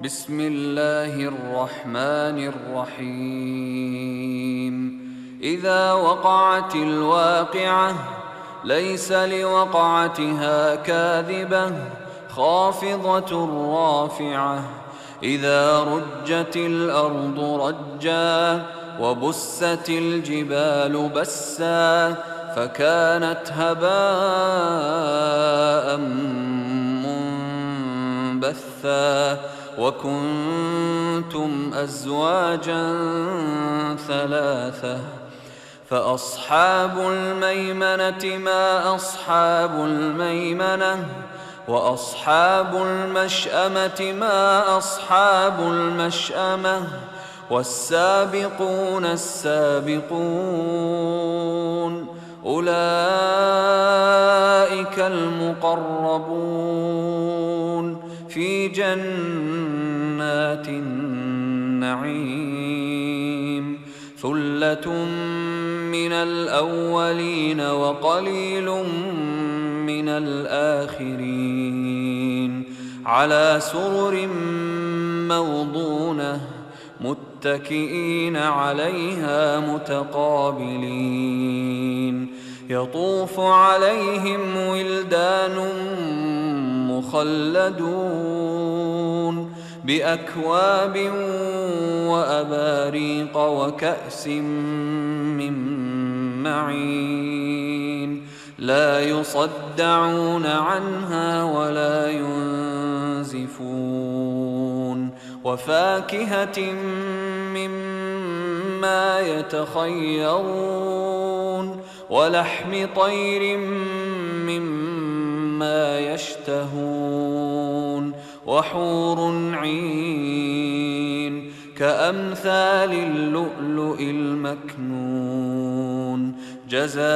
بسم الله الرحمن الرحيم إذا وقعت الواقعة ليس لوقعتها كاذبة خافضة رافعة إذا رجت الأرض رجا وبست الجبال بسا فكانت هباء منبثا وكنتم أزواجا ثلاثة فأصحاب الميمنة ما أصحاب الميمنة وأصحاب المشأمة ما أصحاب المشأمة والسابقون السابقون أولئك المقربون في جنات النعيم ثلة من الأولين وقليل من الآخرين على سرر موضونة متكئين عليها متقابلين يطوف عليهم ولدان مخلدون بأكواب وأباريق وكأس من معين لا يصدعون عنها ولا ينزفون وفاكهة مما يتخيرون ولحم طير مما يشتهون وحور عين كأمثال اللؤلؤ المكنون جزاء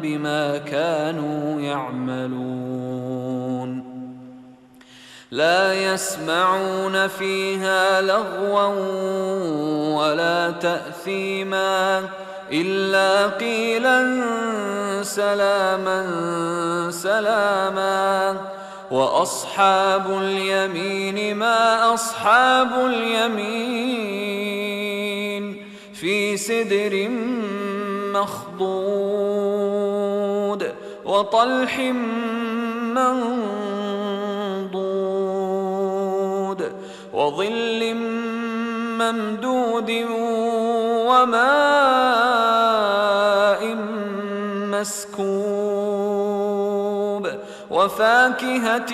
بما كانوا يعملون لا يسمعون فيها لغوا ولا تأثيما إلا قيلا سلاما سلاما وأصحاب اليمين ما أصحاب اليمين في سدر مخضود وطلح منضود وظل ممدود وماء مسكوب وفاكهة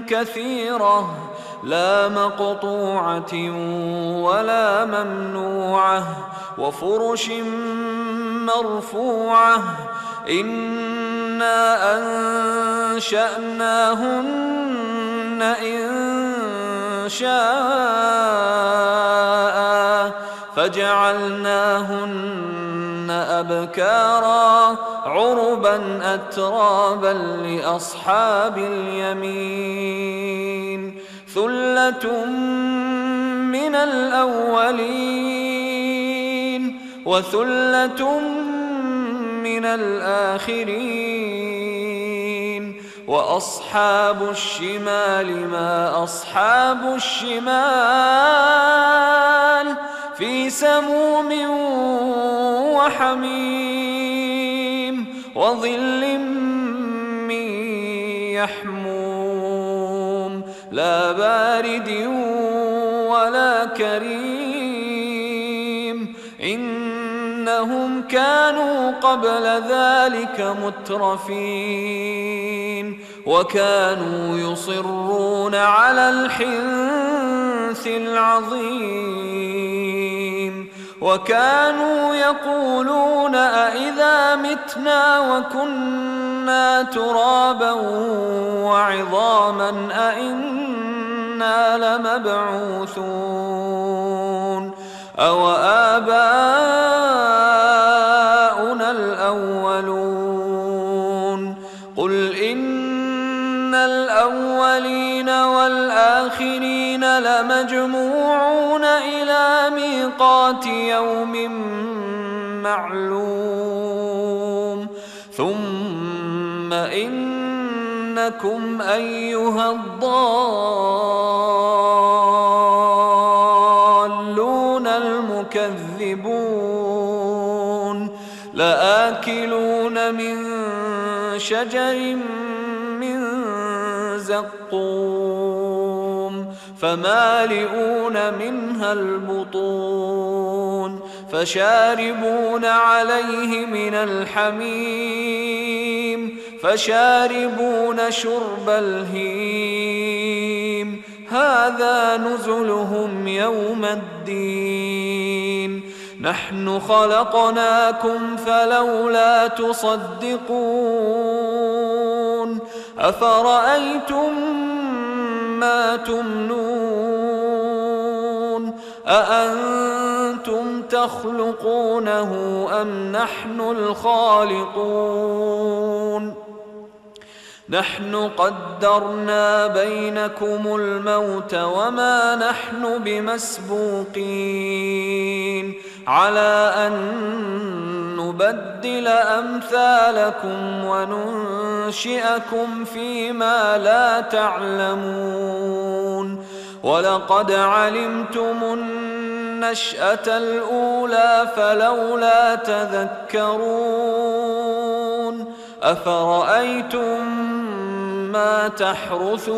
كثيرة لا مقطوعة ولا ممنوعة وفرش مرفوعة إنا أنشأناهن إن شاء فجعلناهن أبكارا عربا أترابا لأصحاب اليمين ثلة من الأولين وثلة من الآخرين وأصحاب الشمال ما أصحاب الشمال في سموم وحميم وظل من يحموم لا بارد ولا كريم إنهم كانوا قبل ذلك مترفين وكانوا يصرون على الحنث العظيم وكانوا يقولون أإذا متنا وكنا ترابا وعظاما أإنا لمبعوثون أو آباؤنا الأولون قل إن الأولين والآخرين لمجموعون إلى ميقات يوم معلوم ثم إن إنكم أيها الضالون المكذبون لآكلون من شجر من زقوم فمالئون منها البطون فشاربون عليه من الحميم فشاربون شرب الهيم هذا نزلهم يوم الدين نحن خلقناكم فلولا تصدقون أفرأيتم ما تمنون أأنتم تخلقونه أم نحن الخالقون نحن قدرنا بينكم الموت وما نحن بمسبوقين على أن نبدل أمثالكم وننشئكم فيما لا تعلمون ولقد علمتم النشأة الأولى فلولا تذكرون أفرأيتم ما تحرثون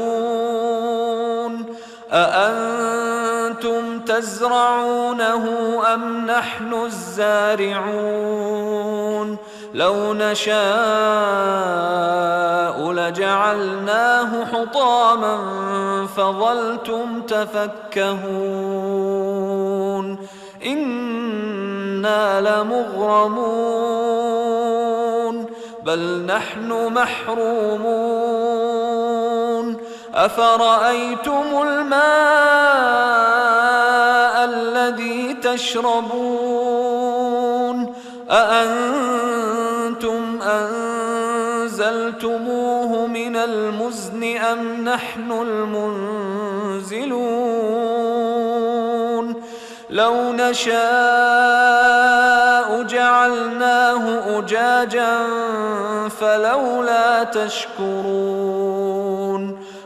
أأنتم تزرعونه أم نحن الزارعون لو نشاء لجعلناه حطاما فظلتم تفكهون إنا لمغرمون بل نحن محرومون أفرأيتم الماء الذي تشربون أأنتم أنزلتموه من المزن أم نحن المنزلون لو نشاء جعلناه أجاجا فلولا تشكرون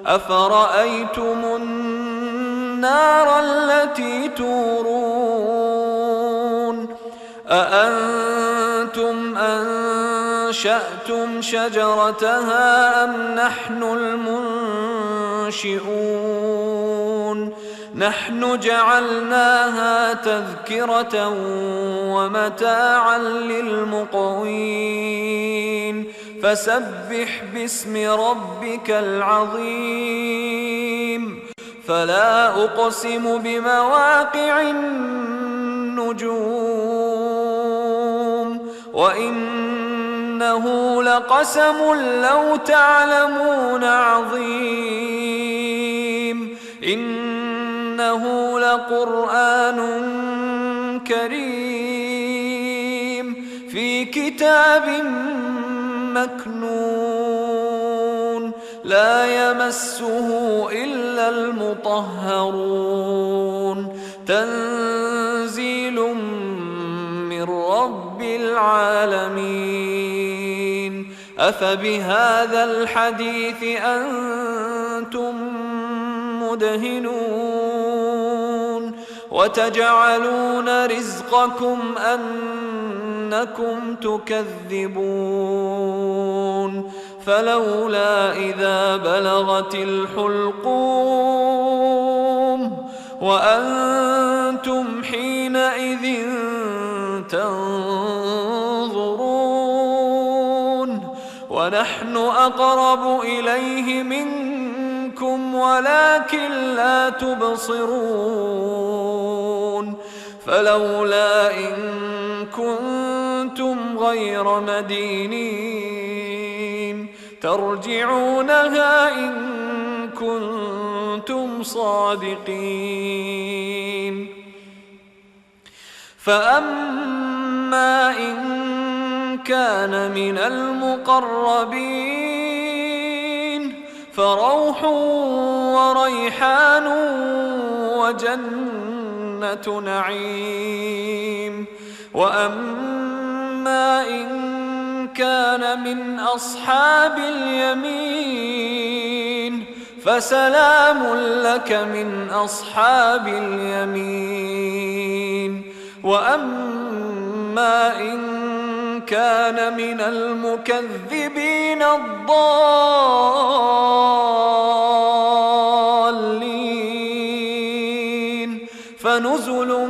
أفرأيتم النار التي تورون أأنتم أنشأتم شجرتها أم نحن المنشئون نحن جعلناها تذكرة ومتاعا للمقوين فسبح باسم ربك العظيم فلا أقسم بمواقع النجوم وإنه لقسم لو تعلمون عظيم إنه لقرآن كريم في كتاب مكنون لا يمسه إلا المطهرون تنزيل من رب العالمين أفبهذا الحديث أنتم مدهنون وتجعلون رزقكم أنكم تكذبون فلولا إذا بلغت الحلقوم وأنتم حينئذ تنظرون ونحن أقرب إليه منكم ولكن لا تبصرون فلولا إن كنتم غير مدينين ترجعونها إن كنتم صادقين فأما إن كان من المقربين فروح وريحان وجنة نعيم وأما إن كان من أصحاب اليمين فسلام لك من أصحاب اليمين. وأما إن كان من المكذبين الضالين فنزل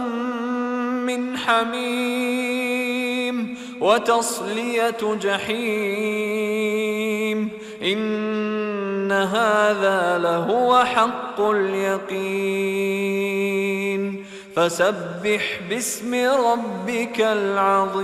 من حميم وتصلية جحيم. إن هذا لهو حق اليقين. فسبح باسم ربك العظيم.